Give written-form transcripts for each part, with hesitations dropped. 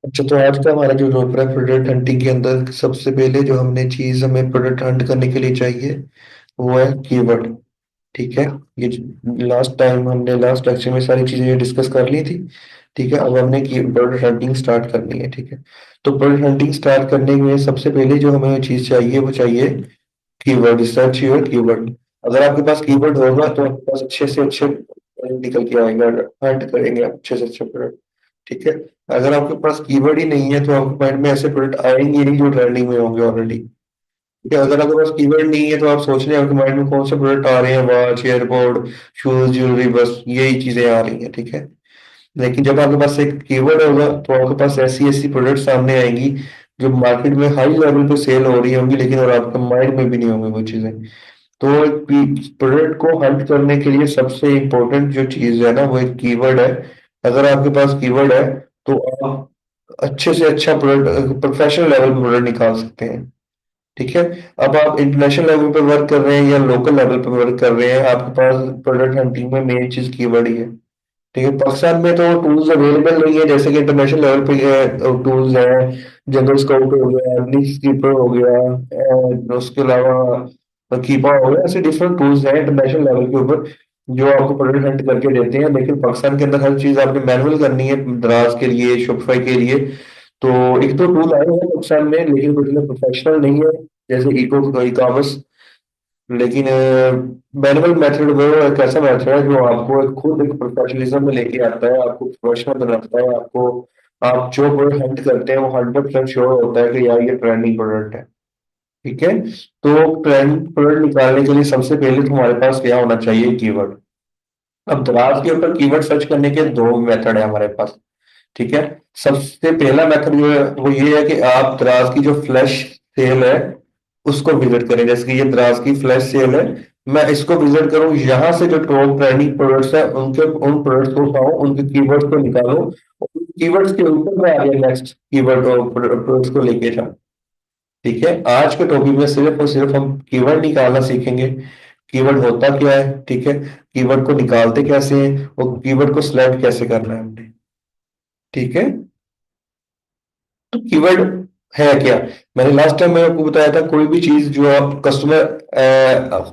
अच्छा, तो आज का हमारा जो रोल है प्रोडक्ट हंटिंग के अंदर, सबसे पहले जो हमने चीज हमें प्रोडक्ट हंट करने के लिए चाहिए वो है कीवर्ड। ठीक है। ये लास्ट टाइम हमने लास्ट लेक्चर में सारी चीजें डिस्कस कर ली थी। ठीक है, अब हमने की प्रोडक्ट हंटिंग स्टार्ट करनी है। ठीक है। तो प्रोडक्ट हंटिंग स्टार्ट करने में सबसे पहले जो हमें चीज चाहिए वो चाहिए कीवर्ड। Search your keyword. अगर आपके पास कीवर्ड होगा तो आपके पास अच्छे से अच्छे product निकल के आएगा। हंट करेंगे आप अच्छे से अच्छे प्रोडक्ट। ठीक है। अगर आपके पास कीवर्ड ही नहीं है तो आपके माइंड में ऐसे प्रोडक्ट आएंगे ही नहीं जो ट्रेंडिंग में होंगे ऑलरेडी। ठीक है। अगर आपके पास कीवर्ड नहीं है तो आप सोच रहे हैं आपके माइंड में कौन से प्रोडक्ट आ रहे हैं, वॉच, एयरपोर्ट, शूज, ज्वेलरी, बस यही चीजें आ रही हैं। ठीक है। लेकिन जब आपके पास एक कीवर्ड होगा तो आपके पास ऐसी ऐसी प्रोडक्ट सामने आएंगी जो मार्केट में हाई लेवल पे सेल हो रही होंगी, लेकिन और आपके माइंड में भी नहीं होंगी वो चीजें। तो प्रोडक्ट को हंट करने के लिए सबसे इम्पोर्टेंट जो चीज है ना वो एक कीवर्ड है। अगर आपके पास कीवर्ड है तो आप अच्छे से अच्छा प्रोडक्ट, प्रोफेशनल लेवल पे प्रोडक्ट निकाल सकते हैं। ठीक है। अब आप इंटरनेशनल लेवल पे वर्क कर रहे हैं या लोकल लेवल पे वर्क कर रहे हैं, आपके पास प्रोडक्ट हंटिंग में मेन चीज कीवर्ड ही है। ठीक है। पाकिस्तान में तो टूल्स अवेलेबल नहीं है जैसे कि इंटरनेशनल लेवल पे टूल्स हैं। जनरल स्काउट हो गया, नीड स्कीपर हो गया, उसके अलावा कीपा हो गया। ऐसे डिफरेंट टूल्स हैं इंटरनेशनल लेवल के ऊपर जो आपको प्रोडक्ट हंट करके देते हैं। लेकिन पाकिस्तान के अंदर हर चीज आपने मैनुअल करनी है, दराज के लिए, शॉपिफाई के लिए। तो एक दो टूल आए हैं पाकिस्तान में लेकिन वो इतने प्रोफेशनल नहीं है जैसे इको ई कॉमर्स। लेकिन मैनुअल मेथड वो एक ऐसा मेथड है जो आपको खुद एक प्रोफेशनलिज्म में लेके आता है, आपको प्रोफेशनल बनाता है। आपको आप जो प्रोडक्ट हंट करते हैं वो 100% श्योर होता है कि यार ये ट्रेंडिंग प्रोडक्ट है। ठीक है। तो ट्रेंड प्रोडक्ट निकालने के लिए सबसे पहले तो हमारे पास क्या होना चाहिए, कीवर्ड। अब दराज के ऊपर कीवर्ड सर्च करने के दो मेथड है हमारे पास। ठीक है। सबसे पहला मेथड जो है वो ये है कि आप द्रास की जो फ्लैश सेल है उसको विजिट करें। जैसे कि ये द्रास की फ्लैश सेल है, मैं इसको विजिट करूं, यहाँ से जो टॉप ट्रेंडिंग प्रोडक्ट्स है उनके उन प्रोडक्ट्स को उठाऊं, उनके कीवर्ड्स को निकालो और कीवर्ड्स के ऊपर मैं आगे नेक्स्ट कीवर्ड प्रोडक्ट्स को लेके जाऊं। ठीक है। आज के टॉपिक में सिर्फ और सिर्फ हम कीवर्ड निकालना सीखेंगे। कीवर्ड होता क्या है, ठीक है, कीवर्ड को निकालते कैसे हैं और कीवर्ड को सिलेक्ट कैसे करना है हमने। ठीक है। तो कीवर्ड है क्या। मैंने लास्ट टाइम मैं आपको बताया था कोई भी चीज जो आप कस्टमर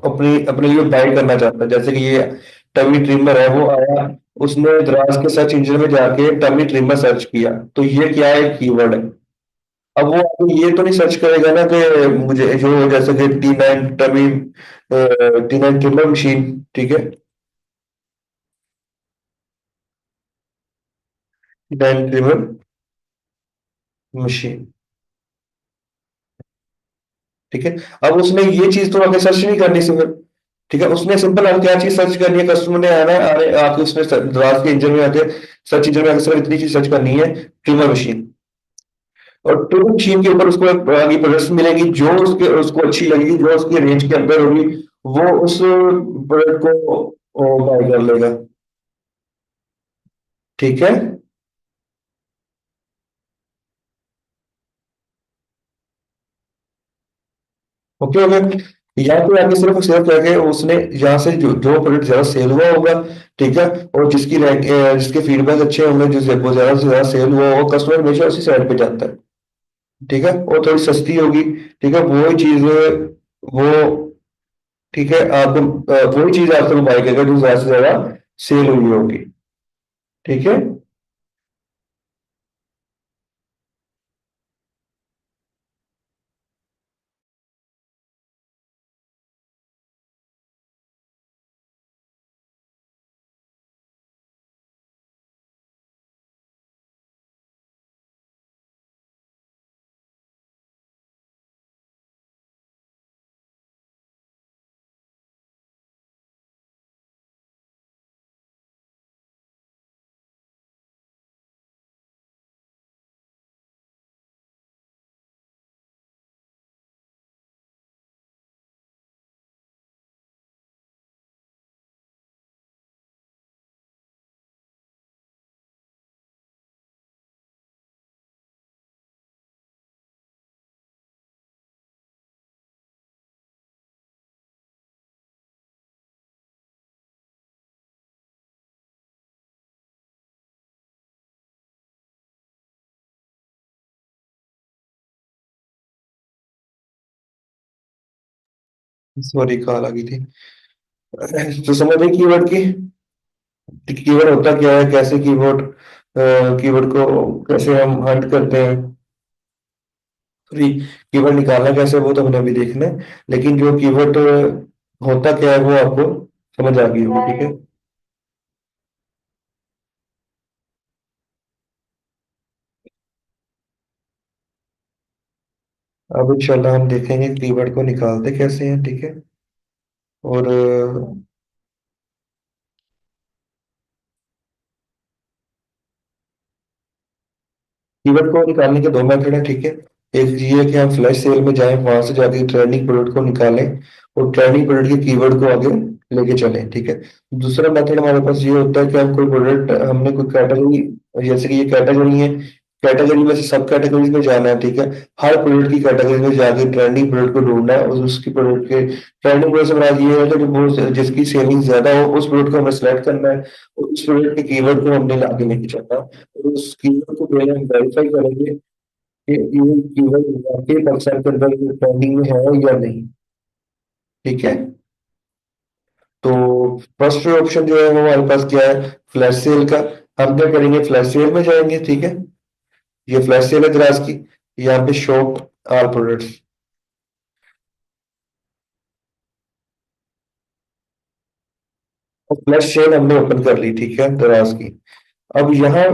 अपनी अपने लिए बाय करना चाहता है, जैसे कि ये टमी ट्रिमर है, वो आया, उसने दराज के सर्च इंजन में जाके टमी ट्रिमर सर्च किया, तो ये क्या है, कीवर्ड है। अब वो आगे ये तो नहीं सर्च करेगा ना कि मुझे जो जैसे कि टी नाइन ट्रिमर मशीन। ठीक है। T nine trimmer machine. ठीक है। अब उसने ये चीज तो आगे सर्च नहीं करनी सिर्फ। ठीक है। उसने सिंपल अब क्या चीज सर्च करनी है, कस्टमर ने आना है, आने आके उसने दराज के इंजन में आके सर्च इंजन में आके सिर्फ इतनी चीज सर्च करनी है, ट्रिमर मशीन। और ट्रिमर मशीन के ऊपर उसको आगे प्रोडक्ट्स मिलेंगी जो उसके उसको अच्छी लगेगी, जो उसकी रेंज के अंदर होगी, वो उस प्रोडक्ट को बाय कर लेगा। ठीक है। ओके हो गया। या तो आगे सिर्फ सिर्फ करके उसने यहाँ से जो प्रोडक्ट ज्यादा सेल हुआ होगा, ठीक है, और जिसकी रैंक जिसके फीडबैक अच्छे होंगे, जिस वो ज्यादा से ज्यादा सेल हुआ होगा, कस्टमर हमेशा उसी साइड पे जाता है। ठीक है। और थोड़ी सस्ती होगी। ठीक है। वही चीज वो, ठीक है, आपको वही चीज आपको बाय करेगा जो ज्यादा से ज्यादा सेल हुई होगी। ठीक है। सॉरी कॉल आ गई थी। तो समझ गए कीवर्ड की, कीवर्ड होता क्या है, कैसे कीवर्ड, कीवर्ड को कैसे हम हंट करते हैं, सॉरी कीवर्ड निकालना कैसे, वो तो हमने अभी देखना है। लेकिन जो कीवर्ड होता क्या है वो आपको समझ आ गई होगी, ठीक है। अब इंशाल्लाह हम देखेंगे कीवर्ड को निकालते कैसे हैं, ठीक है। और कीवर्ड को निकालने के दो मेथड है, ठीक है। एक ये है कि हम फ्लैश सेल में जाएं, वहां से जाके ट्रेंडिंग प्रोडक्ट को निकालें और ट्रेंडिंग प्रोडक्ट के कीवर्ड को आगे लेके चलें, ठीक है। दूसरा मेथड हमारे पास ये होता है कि हम कोई प्रोडक्ट, हमने कोई कैटेगरी, जैसे कि ये कैटेगरी है, कैटेगरी में से सब कैटेगरीज में जाना है, ठीक है। हर प्रोडक्ट की कैटेगरी में जाके ट्रेंडिंग प्रोडक्ट को ढूंढना है और उसकी प्रोडक्ट के ट्रेंडिंग प्रोडक्ट से मुराद ये है कि जो बहुत जिसकी सेलिंग ज्यादा हो उस प्रोडक्ट को हमें सेलेक्ट करना है और उस प्रोडक्ट के कीवर्ड को हमने आगे लेके चलना है और उस कीवर्ड को पहले हम वेरीफाई करेंगे कि ये कीवर्ड वाकई वेबसाइट के अंदर ट्रेंडिंग में है या नहीं, ठीक है। तो फर्स्ट ऑप्शन जो है वो हमारे पास क्या है, फ्लैश सेल का। हम क्या करेंगे, फ्लैश सेल में जाएंगे, ठीक है। ये फ्लैश सेल है द्रास की, यहाँ पे शॉप ऑल प्रोडक्ट्स, और फ्लैश सेल हमने ओपन कर ली, ठीक है, द्रास की। अब यहाँ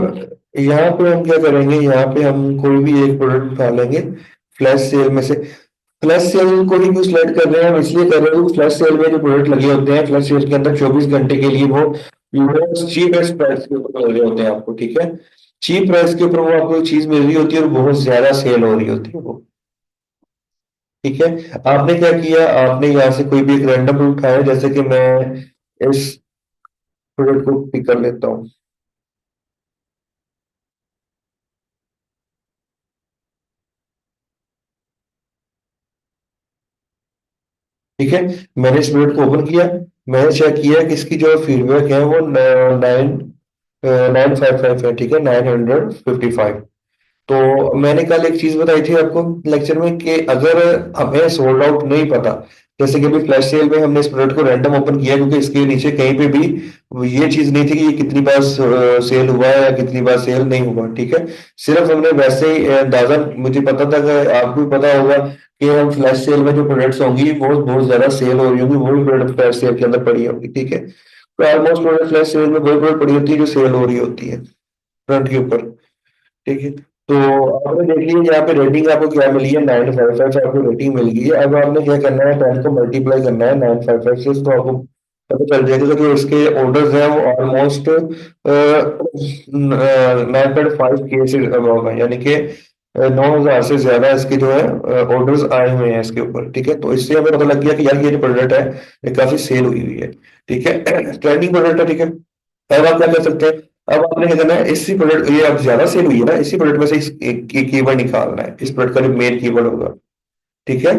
यहाँ पे हम क्या करेंगे, यहाँ पे हम कोई भी एक प्रोडक्ट उठा लेंगे फ्लैश सेल में से। फ्लैश सेल को ही क्यों सिलेक्ट कर रहे हैं, हम इसलिए कर रहे हैं कि फ्लैश सेल में जो प्रोडक्ट लगे होते हैं फ्लैश सेल के अंदर 24 घंटे के लिए वो चीपेस्ट प्राइस के ऊपर मिल रहे होते हैं आपको, ठीक है। चीप प्राइस के ऊपर वो आपको चीज मिल रही होती है और बहुत ज्यादा सेल हो रही होती है वो, ठीक है। आपने क्या किया, आपने यहाँ से कोई भी एक रैंडम उठाया, जैसे कि मैं इस प्रोडक्ट को पिक कर लेता हूँ, ठीक है। मैंने इस प्रोडक्ट को ओपन किया, मैंने चेक किया कि इसकी जो फीडबैक है वो 9,955 है, ठीक है, 955। तो मैंने कल एक चीज बताई थी आपको लेक्चर में कि अगर हमें सोल्ड आउट नहीं पता, जैसे कि अभी फ्लैश सेल में हमने इस प्रोडक्ट को रैंडम ओपन किया क्योंकि इसके नीचे कहीं पे भी ये चीज नहीं थी कि ये कितनी बार सेल हुआ है या कितनी बार सेल नहीं हुआ, ठीक है। सिर्फ हमने वैसे ही अंदाजा, मुझे पता था कि आपको भी पता होगा कि हम फ्लैश सेल में जो प्रोडक्ट्स होंगी वो बहुत ज्यादा सेल हो रही होंगी, वो भी प्रोडक्ट फ्लैश सेल के अंदर पड़ी होंगी, ठीक है। तो ऑलमोस्ट प्रोडक्ट फ्लैश सेल में वही प्रोडक्ट पड़ी होती है जो सेल हो रही होती है फ्रंट के ऊपर, ठीक है। तो आपने देख लिया यहाँ पे रेटिंग आपको क्या मिली है, 955 आपको रेटिंग मिल गई है। अब आपने क्या करना है, 10 को मल्टीप्लाई करना है 955 से, तो आपको पता चल जाएगा कि जो इसके ऑर्डर्स हैं वो ऑलमोस्ट 9.5 के से अबव है, यानी कि 9,000 से ज्यादा इसके जो है ऑर्डर्स आए हुए हैं इसके ऊपर, ठीक है। तो इससे हमें पता लग गया कि यार ये जो प्रोडक्ट है ये काफी सेल हुई हुई है, ठीक है। ट्रेंडिंग प्रोडक्ट है, ठीक है। अब आप क्या कर सकते हैं, अब आपने क्या करना है, इसी प्रोडक्ट, ये अब ज्यादा सेल हुई है ना, इसी प्रोडक्ट में से एक कीवर्ड निकालना है, इस प्रोडक्ट का जो मेन कीवर्ड होगा, ठीक है।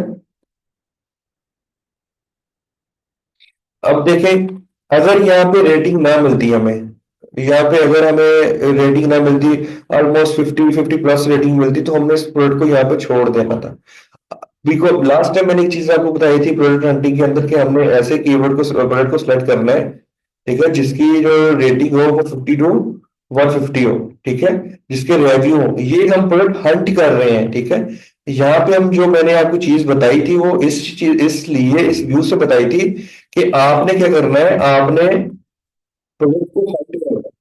अब देखें, अगर यहाँ पे रेटिंग ना मिलती हमें, यहाँ पे अगर हमें रेटिंग ना मिलती, ऑलमोस्ट 50 प्लस रेटिंग मिलती, तो हमने इस प्रोडक्ट को यहाँ पे छोड़ देना था। बिकॉज लास्ट टाइम मैंने एक चीज आपको बताई थी प्रोडक्ट हंटिंग के अंदर कि हमने ऐसे कीवर्ड को, प्रोडक्ट को सिलेक्ट करना है, ठीक है, जिसकी जो रेटिंग हो वो 50 to 150 हो, ठीक है, जिसके रिव्यू हो, ये हम प्रोडक्ट हंट कर रहे हैं, ठीक है। यहाँ पे हम जो मैंने आपको चीज बताई थी वो इस चीज इसलिए इस व्यू से बताई थी कि आपने क्या करना है, आपने प्रोडक्ट को हंट करना है,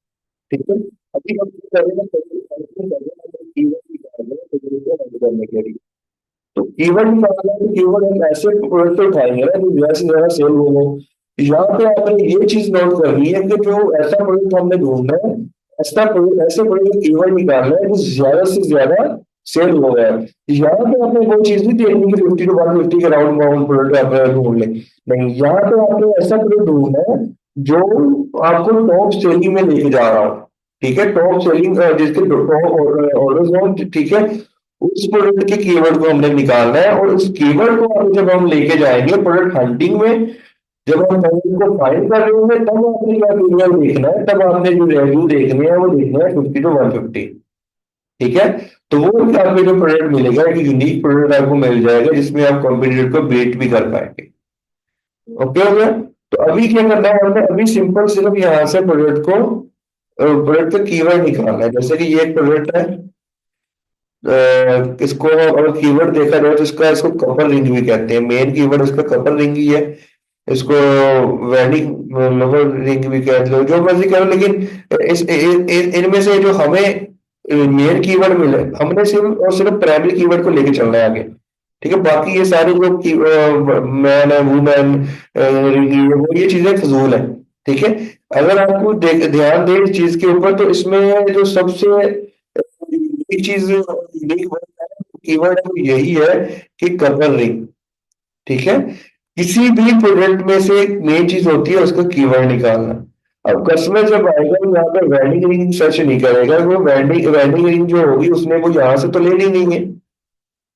ठीक है। अभी हम क्या कर रहे हैं, प्रोडक्ट को हंट करने के लिए, तो कीवर्ड निकालना है, तो कीवर्ड हम ऐसे प्रोडक्ट पे उठाएंगे ना जो ज्यादा से ज्यादा सेल हो। यहाँ पे आपने ये चीज नोट करनी है कि जो ऐसा प्रोडक्ट हमने ढूंढना है, ऐसा प्रोडक्ट, ऐसे प्रोडक्ट कीवर्ड निकालना है जो ज्यादा से ज्यादा सेल हो रहा है। यहाँ पे आपने वो चीज नहीं देखनी कि 50 to 150 के राउंड बाउंड प्रोडक्ट आप ढूंढ लें, नहीं, यहाँ पे आपने ऐसा प्रोडक्ट ढूंढना है जो आपको टॉप सेलिंग में लेके जा रहा हो, ठीक है, टॉप सेलिंग जिसके टॉप ऑर्डर्स हो, ठीक है। उस प्रोडक्ट के कीवर्ड को हमने निकालना है और उस कीवर्ड को आगे जब हम लेके जाएंगे प्रोडक्ट हंटिंग में, जब हम प्रोडक्ट को फाइंड कर रहे होंगे तब आपने क्या फीचर देखना है, तब आपने जो वैल्यू देखनी है वो देखना है 50 to 150, ठीक है। तो वो आपको जो प्रोडक्ट मिलेगा एक यूनिक प्रोडक्ट आपको मिल जाएगा जिसमें आप कॉम्पिटिटर को बेट भी कर पाएंगे, ओके हो गया। तो अभी क्या करना है हमने, अभी सिंपल सिर्फ यहाँ से प्रोडक्ट को, प्रोडक्ट का कीवर्ड निकालना है। जैसे कि ये एक प्रोडक्ट है, इसको अगर कीवर्ड देखा जाए तो इसका, इसको कपल रिंग भी कहते हैं। मेन कीवर्ड इसका कपल रिंग ही है। इसको वेडिंग लवर रिंग भी कह लो, जो मर्जी कह लो, लेकिन इनमें से जो हमें मेन कीवर्ड मिले, हमने सिर्फ और सिर्फ प्राइमरी कीवर्ड को लेके चलना है आगे। ठीक है, बाकी ये सारे जो मैन है, वुमेन, वो ये चीजें फजूल है। ठीक है। अगर आपको ध्यान दें इस चीज के ऊपर, तो इसमें जो सबसे एक चीज यूनिक कीवर्ड है वो यही है कि कपल रिंग। ठीक है। किसी भी प्रोडक्ट में से एक मेन चीज होती है उसका कीवर्ड निकालना। अब कस्टमर जब आएगा वो यहाँ पे वेडिंग रिंग सर्च नहीं करेगा, वो वेडिंग वेडिंग रिंग जो होगी उसने वो यहाँ से तो लेनी नहीं है।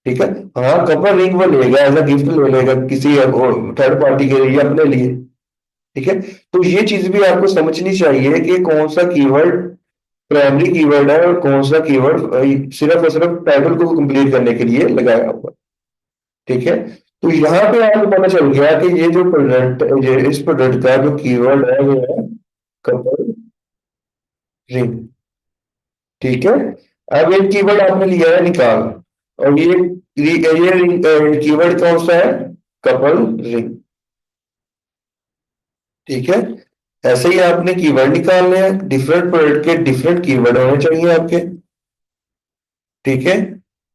ठीक है। हाँ, कपल रिंग वो लेगा, एज अ गिफ्ट ले लेगा किसी थर्ड पार्टी के लिए, अपने लिए। ठीक है। तो ये चीज भी आपको समझनी चाहिए कि कौन सा कीवर्ड प्राइमरी कीवर्ड है और कौन सा कीवर्ड सिर्फ और सिर्फ टाइटल को कंप्लीट करने के लिए लगाया हुआ है। ठीक है। तो यहाँ पे आपको पता चल गया कि ये जो प्रोडक्ट, ये इस प्रोडक्ट का जो कीवर्ड है वो है कपल रिंग। ठीक है। अब एक कीवर्ड आपने लिया है निकाल, और ये कीवर्ड कौन सा है? Couple ring. ठीक है। ऐसे ही आपने कीवर्ड निकालने हैं, डिफरेंट प्रोडक्ट के डिफरेंट कीवर्ड होने चाहिए आपके। ठीक है।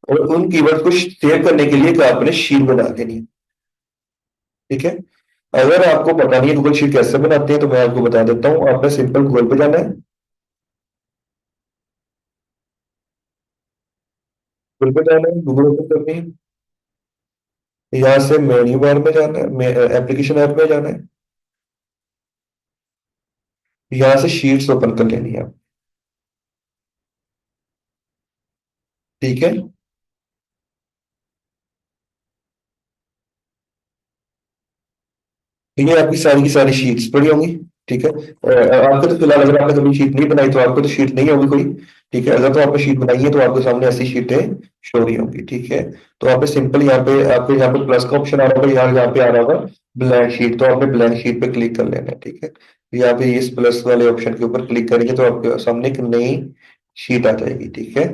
और उन कीवर्ड को सेव करने के लिए एक आपने शीट बना देनी है। ठीक है। अगर आपको पता नहीं है गूगल शीट कैसे बनाते हैं, तो मैं आपको बता देता हूँ। आपने सिंपल गूगल पे जाना है, गूगल पे जाना है, गूगल ओपन करनी है। यहाँ से मेन्यू बार में जाना है, एप्लीकेशन ऐप में जाना है। यहाँ से शीट्स ओपन कर लेनी है आप। ठीक है। तो ये आपकी सारी की सारी शीट्स पड़ी होंगी। ठीक है। आपको तो फिलहाल, अगर आपने कभी शीट नहीं बनाई तो आपको तो शीट नहीं होगी कोई। ठीक है। अगर तो आपने शीट बनाई है तो आपके सामने ऐसी शीटें शो हो रही होंगी। ठीक है। तो आपने सिंपल यहाँ पे, आपको यहाँ पे प्लस का ऑप्शन आ रहा होगा, यहाँ पे आ रहा होगा ब्लैंक शीट, तो आपने ब्लैंक शीट पे क्लिक कर लेना है। ठीक है। यहाँ पे इस प्लस वाले ऑप्शन के ऊपर क्लिक करेंगे तो आपके सामने एक नई शीट आ जाएगी। ठीक है।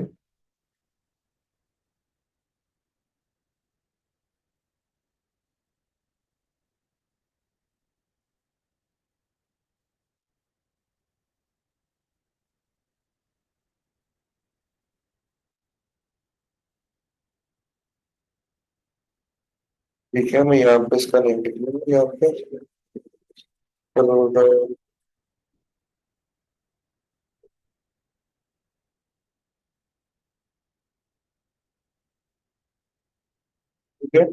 ठीक है, मैं यहाँ पे इसका नेम लिख लूंगा यहाँ पे। बड़ौदा। ठीक है।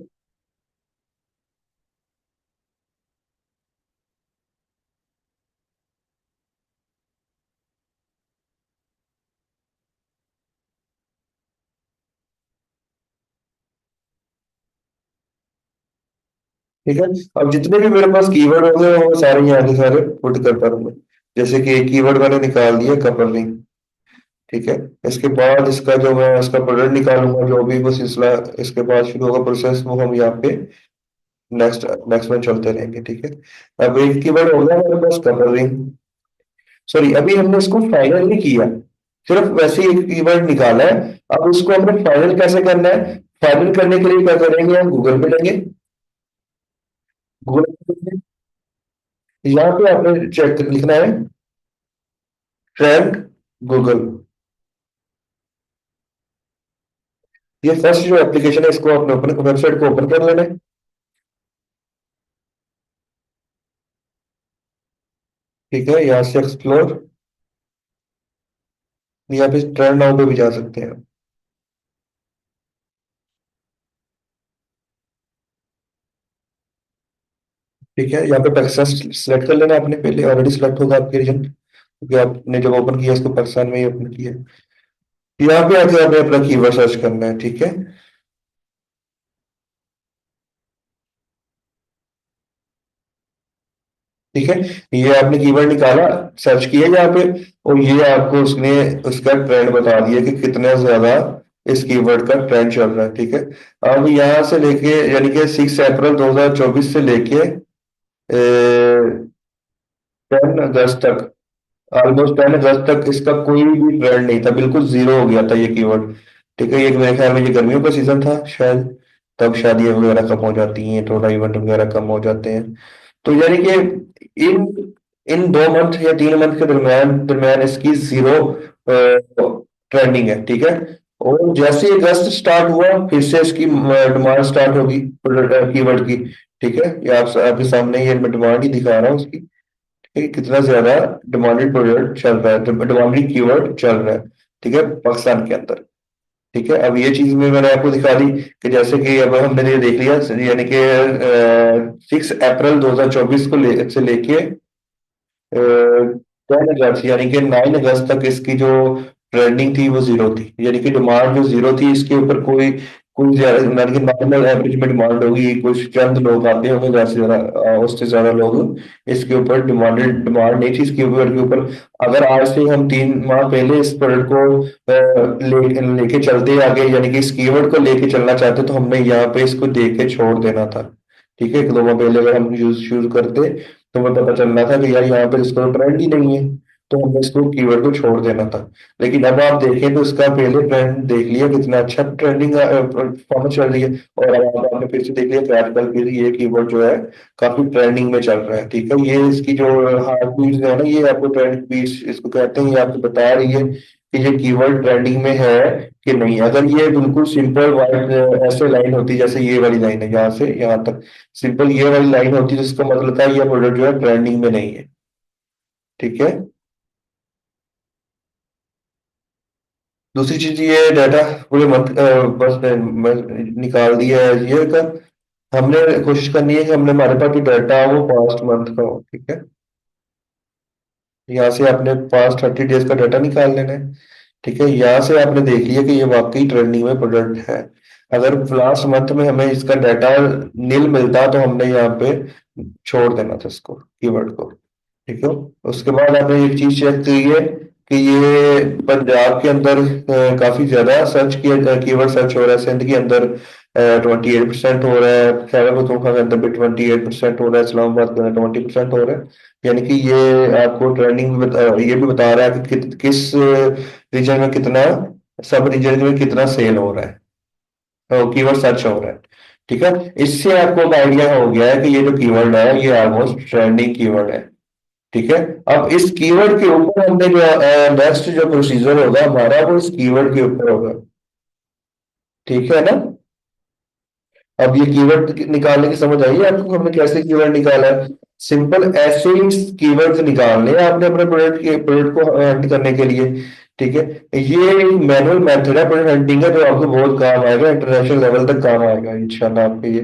ठीक है। अब जितने भी मेरे पास कीवर्ड होंगे वो सारे यहाँ के सारे पुट करता रहूंगा। जैसे कि एक कीवर्ड मैंने निकाल दिया, कपलिंग। ठीक है। इसके बाद इसका जो मैं इसका प्रोडक्ट निकालूंगा, जो भी वो सिलसिला इसके बाद शुरू होगा प्रोसेस, वो हम यहाँ पे नेक्स्ट नेक्स्ट में चलते रहेंगे। ठीक है। अब एक कीवर्ड हो गया मेरे पास, कपलिंग। सॉरी, अभी हमने इसको फाइनल नहीं किया, सिर्फ वैसे ही एक कीवर्ड निकाला है। अब उसको हमने फाइनल कैसे करना है? फाइनल करने के लिए क्या करेंगे, हम गूगल पे लेंगे। गूगल, यहाँ पे आपने चेक लिखना है, ट्रेंड गूगल। ये फर्स्ट जो एप्लीकेशन है इसको आपने ओपन, वेबसाइट को ओपन कर लेना है। ठीक है। यहाँ से एक्सप्लोर, यहाँ पे ट्रेंड नाउ पे भी जा सकते हैं। ठीक है। यहाँ पे पाकिस्तान सिलेक्ट कर लेना है आपने, पहले ऑलरेडी सिलेक्ट होगा आपके रीजन, क्योंकि आपने जब ओपन किया इसको पाकिस्तान में ही ओपन किया है। यहाँ पे आके आपने अपना कीवर्ड सर्च करना है। ठीक है। ठीक है। ये आपने कीवर्ड निकाला, सर्च किया यहाँ पे, और ये आपको उसने उसका ट्रेंड बता दिया कि कितना ज्यादा इस कीवर्ड का ट्रेंड चल रहा है। ठीक है। अब यहाँ से लेके, यानी कि 6 अप्रैल 2024 से लेके 10 अगस्त तक, ऑलमोस्ट 10 अगस्त तक इसका कोई भी ट्रेंड नहीं था, बिल्कुल जीरो हो गया था ये कीवर्ड। ठीक है, ये मेरे ख्याल में ये गर्मियों का सीजन था शायद, तब शादियां वगैरह कम हो जाती हैं, थोड़ा इवेंट वगैरह कम हो जाते हैं। तो यानी कि इन इन 2 मंथ या 3 मंथ के दरमियान दरमियान इसकी जीरो ट्रेंडिंग है। ठीक है, और जैसे ही अगस्त स्टार्ट हुआ फिर से इसकी डिमांड स्टार्ट होगी कीवर्ड की। ठीक है, ये आप आपके सामने ये मैं डिमांड ही दिखा रहा हूँ उसकी, कि कितना ज्यादा डिमांडेड प्रोडक्ट चल रहा है, डिमांडेड कीवर्ड चल रहा है। ठीक है, पाकिस्तान के अंदर। ठीक है, अब ये चीज में मैंने आपको दिखा दी कि जैसे कि अब हमने ये देख लिया, यानी कि 6 अप्रैल 2024 को से लेके 10 अगस्त यानी कि 9 अगस्त तक इसकी जो ट्रेंडिंग थी वो जीरो थी, यानी कि डिमांड जो जीरो थी, इसके ऊपर कोई कोई ज्यादा यानी कि नॉर्मल एवरेज में डिमांड होगी, कुछ चंद लोग आते होंगे, ज्यादा से ज्यादा उससे ज्यादा लोग इसके ऊपर डिमांड नहीं थी इसके ऊपर। अगर आज से हम 3 माह पहले इस प्रोडक्ट को लेके चलते आगे, यानी कि इस कीवर्ड को लेके चलना चाहते तो हमने यहाँ पे इसको देख के छोड़ देना था। ठीक है, 1 2 माह पहले अगर हम यूज शुरू करते तो हमें पता चल रहा था कि यार यहाँ पे इसको ट्रेंड ही नहीं है, तो हमने इसको कीवर्ड को छोड़ देना था। लेकिन अब आप देखें तो इसका पहले ट्रेंड देख लिया, कितना अच्छा ट्रेंडिंग परफॉर्मेंस चल रही है, और अब आपने फिर से देख लिया कि आजकल फिर ये कीवर्ड जो है काफी ट्रेंडिंग में चल रहा है। ठीक है, ये इसकी जो हार्ट बीट्स है ना, ये आपको ट्रेंड बीट्स इसको कहते हैं, ये आपको बता रही है कि ये कीवर्ड ट्रेंडिंग में है कि नहीं। अगर ये बिल्कुल सिंपल वाइट ऐसे लाइन होती जैसे ये वाली लाइन है यहाँ से यहाँ तक, सिंपल ये वाली लाइन होती तो इसका मतलब था ये प्रोडक्ट जो है ट्रेंडिंग में नहीं है। ठीक है, दूसरी चीज ये डाटा पूरे मंथ बस निकाल दिया है ये का। हमने कोशिश करनी है कि हमने हमारे पास जो डाटा हो वो पास्ट मंथ का हो। ठीक है, यहाँ से आपने पास्ट 30 डेज का डाटा निकाल लेना है। ठीक है, यहाँ से आपने देख लिया कि ये वाकई ट्रेंडिंग में प्रोडक्ट है। अगर लास्ट मंथ में हमें इसका डाटा नील मिलता तो हमने यहाँ पे छोड़ देना था इसको, कीवर्ड को। ठीक है, उसके बाद आपने एक चीज चेक की है कि ये पंजाब के अंदर काफी ज्यादा सर्च किया, कीवर्ड सर्च हो रहा है, सिंध के अंदर 28% हो रहा है, खैबर पख्तूनख्वा के अंदर भी 28% हो रहा है, इस्लामाबाद के अंदर 20% हो रहा है। यानी कि ये आपको ट्रेंडिंग ये भी बता रहा है कि किस रीजन में कितना, सब रीजन में कितना सेल हो रहा है, कीवर्ड सर्च हो रहा है। ठीक है, इससे आपको एक आइडिया हो गया है कि ये जो कीवर्ड है ये ऑलमोस्ट ट्रेंडिंग कीवर्ड है। ठीक है, अब इस कीवर्ड के ऊपर हमने जो नेक्स्ट जो प्रोसीजर होगा हमारा वो इस कीवर्ड के ऊपर होगा। ठीक है ना, अब ये कीवर्ड निकालने की समझ आई है आपको, हमने कैसे कीवर्ड निकाला है। सिंपल ऐसे ही कीवर्ड्स निकालने हैं आपने अपने प्रोडक्ट को हंट करने के लिए। ठीक है, ये एक मैनुअल मेथड है प्रोडक्ट हंटिंग का, जो आपको बहुत काम आएगा, इंटरनेशनल लेवल तक काम आएगा इंशाल्लाह आपके ये।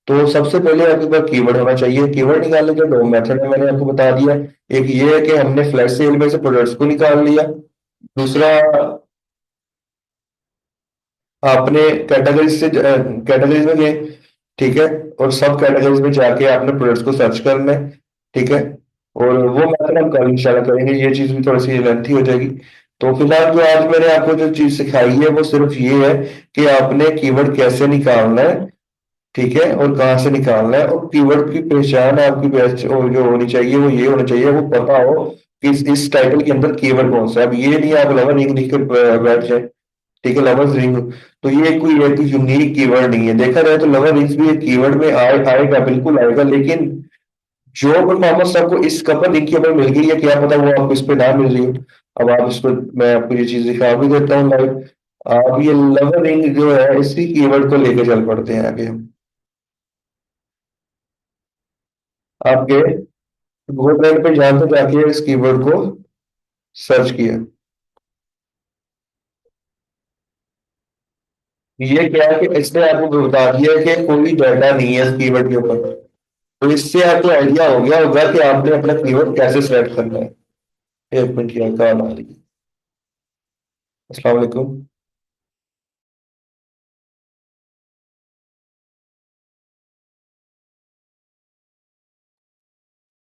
तो सबसे पहले आपके पास कीवर्ड होना चाहिए। कीवर्ड निकालने के 2 मेथड है, मैंने आपको बता दिया। एक ये है कि हमने फ्लैश सेल में से प्रोडक्ट्स को निकाल लिया। दूसरा, आपने कैटेगरीज से कैटेगरीज में गए। ठीक है, और सब कैटेगरीज में जाके आपने प्रोडक्ट्स को सर्च करना है। ठीक है, और वो मेथड हम कल इंशाल्लाह करेंगे, ये चीज भी थोड़ी सी लेंथी हो जाएगी। तो फिलहाल जो आज मैंने आपको जो चीज सिखाई है वो सिर्फ ये है कि आपने कीवर्ड कैसे निकालना है। ठीक है, और कहाँ से निकालना है, और कीवर्ड की पहचान आपकी बेस्ट जो होनी चाहिए वो ये होना चाहिए, वो पता हो कि इस टाइटल के अंदर कीवर्ड कौन सा है। अब ये नहीं आप लवर रिंग लिख कर बैठ जाए। ठीक है, लवर्स रिंग, तो ये कोई एक यूनिक कीवर्ड नहीं है, देखा जाए तो लवर रिंग्स भी एक कीवर्ड में आएगा, बिल्कुल आएगा, लेकिन जो परफॉर्मेंस आपको इस कपल रिंग के ऊपर मिल गई है, क्या पता वो आपको इस पे ना मिल रही हो। अब आप इसको, मैं आपको ये चीज दिखा भी देता हूँ लाइव। आप ये लवर रिंग जो है इसी कीवर्ड को लेके चल पड़ते हैं आगे हम। आपके गूगल ड्राइव पे जहां तक जाके इस कीवर्ड को सर्च किया, ये क्या है कि इसने आपको बता दिया है कि कोई डाटा नहीं है इस कीवर्ड के ऊपर। तो इससे आपको आइडिया हो गया होगा कि आपने अपना कीवर्ड कैसे सिलेक्ट करना है। 1 मिनट की कॉल आ रही है। अस्सलाम वालेकुम।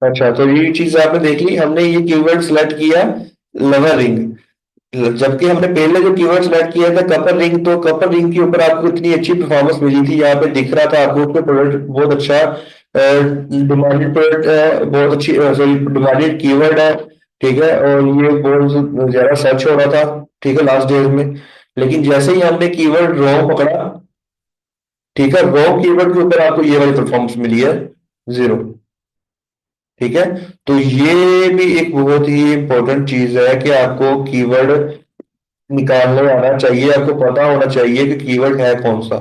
अच्छा, तो ये चीज आपने देख ली, हमने ये कीवर्ड सिलेक्ट किया लवर रिंग, जबकि हमने पहले जो कीवर्ड सेलेक्ट किया था कपर रिंग, तो कपर रिंग के ऊपर आपको इतनी अच्छी परफॉर्मेंस मिली थी, यहाँ पे दिख रहा था आपको उसमें प्रोडक्ट बहुत अच्छा डिमांडेड प्रोडक्ट है, बहुत अच्छी, सॉरी डिमांडेड कीवर्ड है, ठीक है, और ये बहुत ज्यादा सर्च हो रहा था, ठीक है, लास्ट डेज में। लेकिन जैसे ही हमने कीवर्ड रॉ पकड़ा, ठीक है, रॉ कीवर्ड के ऊपर आपको ये वाली परफॉर्मेंस मिली है, 0। ठीक है, तो ये भी एक बहुत ही इंपॉर्टेंट चीज है कि आपको कीवर्ड निकालने आना चाहिए, आपको पता होना चाहिए कि कीवर्ड है कौन सा।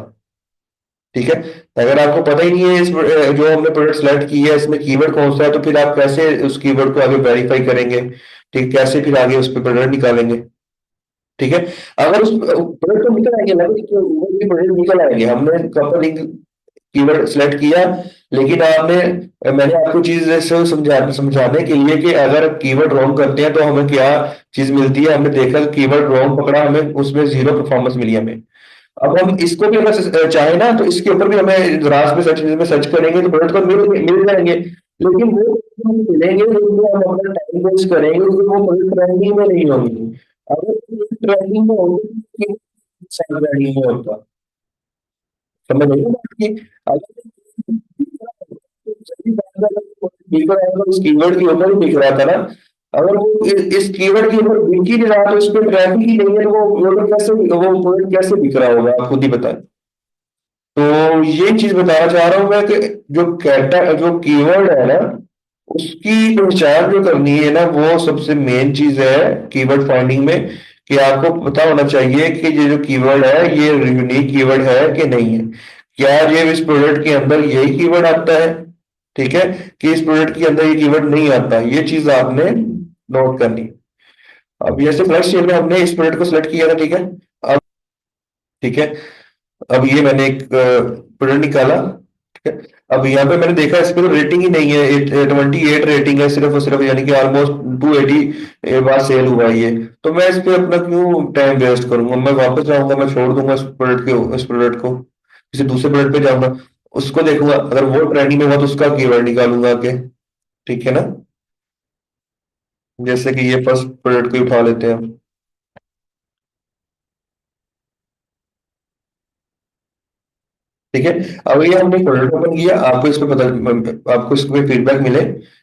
ठीक है, अगर आपको पता ही नहीं है इस जो हमने प्रोडक्ट सेलेक्ट की है इसमें कीवर्ड कौन सा है, तो फिर आप कैसे उस कीवर्ड को आगे वेरीफाई करेंगे, ठीक, कैसे फिर आगे उस पर प्रोडक्ट निकालेंगे। ठीक है, अगर उस प्रोडक्ट को निकल आएंगे ना, तो प्रोडक्ट निकल आएंगे, हमने कपल कीवर्ड सेलेक्ट किया, लेकिन आपने, मैंने आपको चीज ऐसे समझाने के लिए कि अगर कीवर्ड रॉन्ग करते हैं तो हमें क्या चीज मिलती है, हमने देखा कीवर्ड रॉन्ग पकड़ा, हमें उसमें 0 परफॉर्मेंस मिली हमें। अब हम इसको भी अगर चाहे ना, तो इसके ऊपर भी हमें द्रास में सर्च करेंगे तो प्रोडक्ट को मिल जाएंगे, लेकिन वो हम मिलेंगे, वो हम अपना टाइम वेस्ट करेंगे, क्योंकि वो प्रोडक्ट ट्रेंडिंग में नहीं होंगे। अगर ट्रेंडिंग में होंगे, ट्रेंडिंग में होगा, समझ रहे हो बात की। अगर उस कीवर्ड के ऊपर ही दिख रहा था ना, अगर वो इस कीवर्ड के ऊपर दिख ही नहीं रहा, तो इस पर ट्रैफिक ही नहीं है, तो वो कैसे, वो प्रोडक्ट कैसे दिख रहा होगा, आप खुद ही बताएं। तो ये चीज बताना चाह रहा हूं मैं कि जो कीवर्ड है ना, उसकी पहचान जो करनी है ना, वो सबसे मेन चीज है कीवर्ड फाइंडिंग में, कि आपको पता होना चाहिए कि ये जो कीवर्ड है ये यूनिक कीवर्ड है कि नहीं है, क्या ये इस प्रोडक्ट के अंदर यही कीवर्ड आता है, ठीक है, कि इस प्रोडक्ट के अंदर ये कीवर्ड नहीं आता, ये चीज आपने नोट करनी। अब जैसे फर्स्ट शेयर में हमने इस प्रोडक्ट को सिलेक्ट किया था, ठीक है, अब, ठीक है, अब ये मैंने एक प्रोडक्ट निकाला, ठीक है, अब यहाँ पे मैंने देखा इस पे तो रेटिंग ही नहीं है, 28 रेटिंग है सिर्फ और सिर्फ, यानी कि ऑलमोस्ट 280 बार सेल हुआ है ये। तो मैं इस पे अपना क्यों टाइम वेस्ट करूंगा, मैं वापस जाऊंगा, मैं छोड़ दूंगा इस प्रोडक्ट को, किसी दूसरे प्रोडक्ट पे जाऊंगा, उसको देखूंगा, अगर वो ट्रेंडिंग में हुआ तो उसका कीवर्ड निकालूंगा आगे। ठीक है ना, जैसे कि ये फर्स्ट प्रोडक्ट को ही उठा लेते हैं हम। ठीक है, अब ये हमने प्रोडक्ट ओपन किया, आपको इस पे पता, आपको इस पे फीडबैक मिले,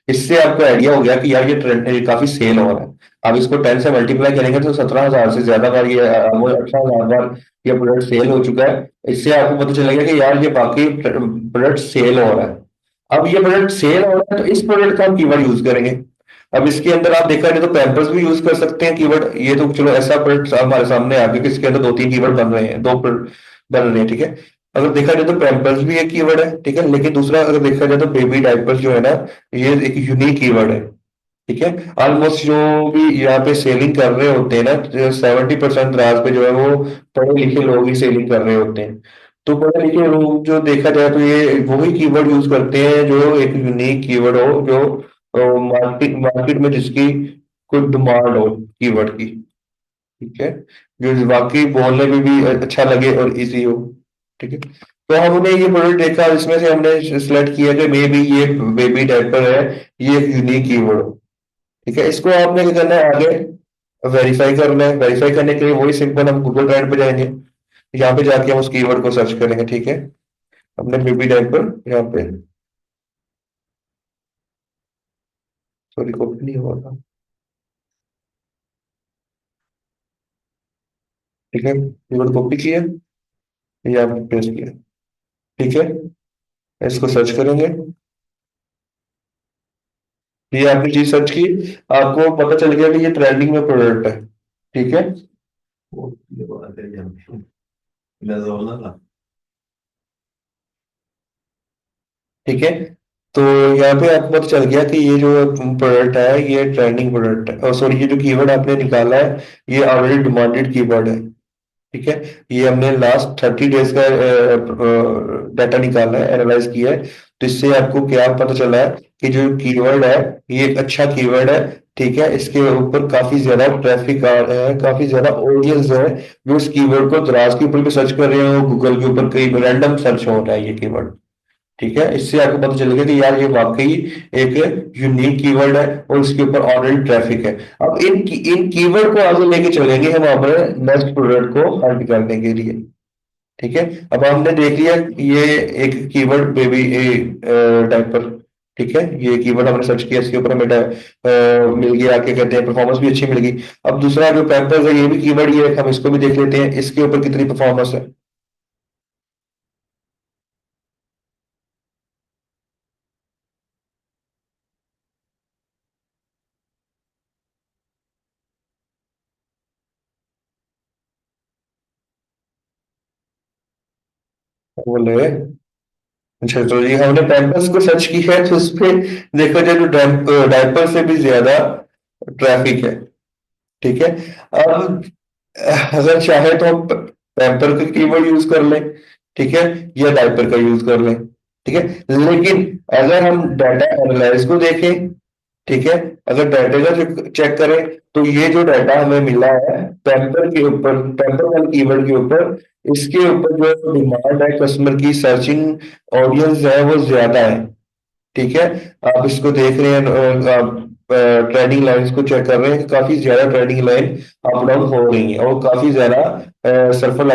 इससे आपको आइडिया हो गया कि यार ये ट्रेंड, ये काफी सेल हो रहा है। आप इसको 10 से मल्टीप्लाई करेंगे तो 17,000 से ज्यादा बार, ये 18,000 बार ये प्रोडक्ट सेल हो चुका है। इससे आपको पता चलेगा कि यार ये बाकी प्रोडक्ट सेल हो रहा है। अब ये प्रोडक्ट सेल हो रहा है, तो इस प्रोडक्ट का हम कीवर्ड यूज करेंगे। अब इसके अंदर आप देखा जाए तो पैम्पर्स भी यूज कर सकते हैं कीवर्ड, ये तो चलो ऐसा प्रोडक्ट हमारे सामने आ गया कि इसके अंदर 2-3 कीवर्ड बन रहे हैं, दो बन रहे हैं, ठीक है। अगर देखा जाए तो पैम्पर्स भी एक कीवर्ड है, ठीक है, लेकिन दूसरा अगर देखा जाए तो बेबी डायपर्स जो है ना, ये एक यूनिक कीवर्ड है। ठीक है, ऑलमोस्ट जो भी यहाँ पे सेलिंग कर रहे होते हैं ना, 70% राज पे जो है वो पढ़े लिखे लोग ही सेलिंग कर रहे होते हैं। तो पढ़े लिखे लोग जो देखा जाए तो ये वही कीवर्ड यूज करते हैं जो एक यूनिक कीवर्ड हो, जो मार्केट मार्केट में जिसकी कोई डिमांड हो कीवर्ड की। ठीक है, जो वाकई बोलने में भी अच्छा लगे और इजी हो। ठीक है, तो हमने ये प्रोडक्ट देखा, इसमें से हमने सिलेक्ट किया कि मे बी ये बेबी डायपर है, ये एक यूनिक कीवर्ड हो। ठीक है, इसको आपने क्या करना है, आगे वेरीफाई करना है। वेरीफाई करने के लिए वही सिंपल, हम गूगल ड्राइव पे जाएंगे, यहाँ पे जाके हम उस कीवर्ड को सर्च करेंगे। ठीक है, हमने बेबी डायपर यहाँ पे, सॉरी कॉपी नहीं हुआ था। ठीक है, कीवर्ड कॉपी किया, यहाँ पे पेस्ट किया। ठीक है, इसको सर्च करेंगे, ये आपने चीज सर्च की, आपको पता चल गया कि ये ट्रेंडिंग में प्रोडक्ट है। ठीक है, ठीक है, तो यहाँ पे आपको पता चल गया कि ये जो प्रोडक्ट है ये ट्रेंडिंग प्रोडक्ट है, और सॉरी ये जो कीवर्ड आपने निकाला है ये ऑलरेडी डिमांडेड कीवर्ड है। ठीक है, ये हमने लास्ट 30 डेज का डाटा निकाला है, एनालाइज किया है, तो इससे आपको क्या पता चला है कि जो कीवर्ड है ये एक अच्छा कीवर्ड है। ठीक है, इसके ऊपर काफी ज्यादा ट्रैफिक आ रहा है, काफी ज्यादा ऑडियंस है जो इस कीवर्ड को दराज के ऊपर भी सर्च कर रहे हो, गूगल के ऊपर कई रैंडम सर्च हो रहा है ये कीवर्ड। ठीक है, इससे आपको पता चलेगा कि यार ये वाकई एक यूनिक कीवर्ड है और इसके ऊपर ऑलरेडी ट्रैफिक है। अब इन कीवर्ड को आगे लेके चलेंगे हम अपने नेक्स्ट प्रोडक्ट को हंट करने के लिए। ठीक है। अब हमने देख लिया ये एक कीवर्ड बेबी डायपर, ठीक है, ये कीवर्ड हमने सर्च किया, इसके ऊपर हमें मिल गया, क्या कहते हैं, परफॉर्मेंस भी अच्छी मिल गई। अब दूसरा जो पैम्पर्स है ये भी कीवर्ड, ये हम इसको भी देख लेते हैं, इसके ऊपर कितनी परफॉर्मेंस है। बोले अच्छा, तो ये हमने पैम्पर्स को सर्च किया है, तो उस पे देखो जो डायपर से भी ज्यादा ट्रैफिक है, ठीक है। अब अगर चाहे तो हम पैम्पर का कीवर्ड यूज कर लें, ठीक है, या डायपर का यूज कर लें, ठीक है। लेकिन अगर हम डाटा एनालाइज को देखें, ठीक है, अगर डाटा का चेक करें, तो ये जो डाटा हमें मिला है पैम्पर के ऊपर, पैम्पर वाले कीवर्ड के ऊपर, इसके ऊपर जो डिमांड है कस्टमर की, सर्चिंग ऑडियंस है वो ज्यादा है, ठीक है। आप इसको देख रहे हैं, आप ट्रेडिंग लाइंस को चेक कर रहे हैं, काफी ज्यादा ट्रेडिंग लाइन अप डाउन हो रही है और काफी ज्यादा सल्फर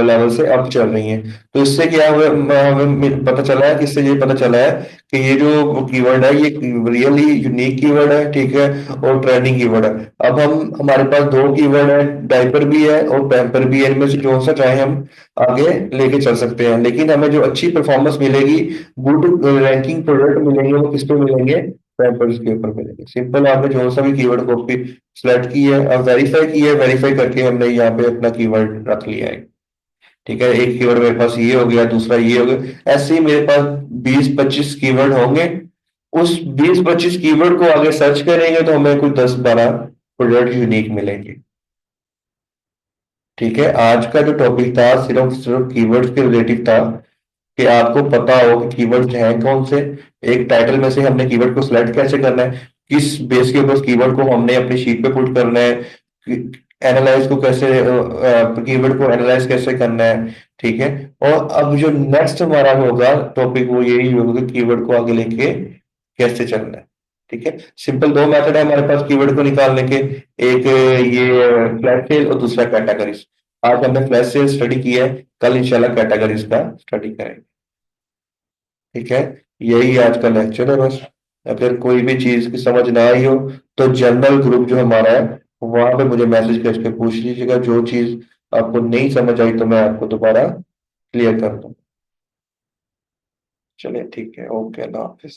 लेवल से अप चल रही है। तो इससे क्या हमें पता चला है कि इससे ये पता चला है कि ये जो कीवर्ड है ये रियली यूनिक कीवर्ड है, ठीक है, और ट्रेंडिंग कीवर्ड है। अब हम हमारे पास दो कीवर्ड है, डायपर भी है और पैम्पर भी है, इनमें से जो सा चाहे हम आगे लेके चल सकते हैं, लेकिन हमें जो अच्छी परफॉर्मेंस मिलेगी, गुड रैंकिंग प्रोडक्ट मिलेंगे, वो किस पे मिलेंगे, पैम्पर्स के ऊपर मिलेंगे। सिंपल, आपने जो सा भी कीवर्ड कॉपी सिलेक्ट की है, अब वेरीफाई की है, वेरीफाई करके हमने यहाँ पे अपना कीवर्ड रख लिया है, ठीक है। एक कीवर्ड मेरे पास ये हो गया, दूसरा ये हो गया, ऐसे ही मेरे पास 20-25 कीवर्ड होंगे। उस 20-25 कीवर्ड को आगे सर्च करेंगे तो हमें कुछ 10-12 प्रोडक्ट यूनिक मिलेंगे, ठीक है। आज का जो टॉपिक था सिर्फ सिर्फ कीवर्ड्स के रिलेटिव था, कि आपको पता हो कि कीवर्ड्स हैं कौन से, एक टाइटल में से हमने कीवर्ड को सिलेक्ट कैसे करना है, किस बेस के ऊपर उस कीवर्ड को हमने अपनी शीट पे पुट करना है, एनालाइज को कैसे, कीवर्ड को एनालाइज कैसे करना है, ठीक है। और अब जो नेक्स्ट हमारा होगा टॉपिक वो यही होगा कि कीवर्ड को आगे लेके कैसे चलना है, ठीक है। सिंपल दो मेथड है हमारे पास कीवर्ड को निकालने के, एक ये फ्लैश सेल और दूसरा कैटेगरीज। आज हमने फ्लैश सेल स्टडी किया है, कल इंशाल्लाह कैटेगरीज का स्टडी करेंगे, ठीक है। यही आज का लेक्चर है बस। अगर कोई भी चीज की समझ ना आई हो तो जनरल ग्रुप जो हमारा है वहां पे मुझे मैसेज करके पूछ लीजिएगा, जो चीज आपको नहीं समझ आई तो मैं आपको दोबारा क्लियर कर दूँ। चलिए ठीक है, ओके, अल्लाह हाफिज।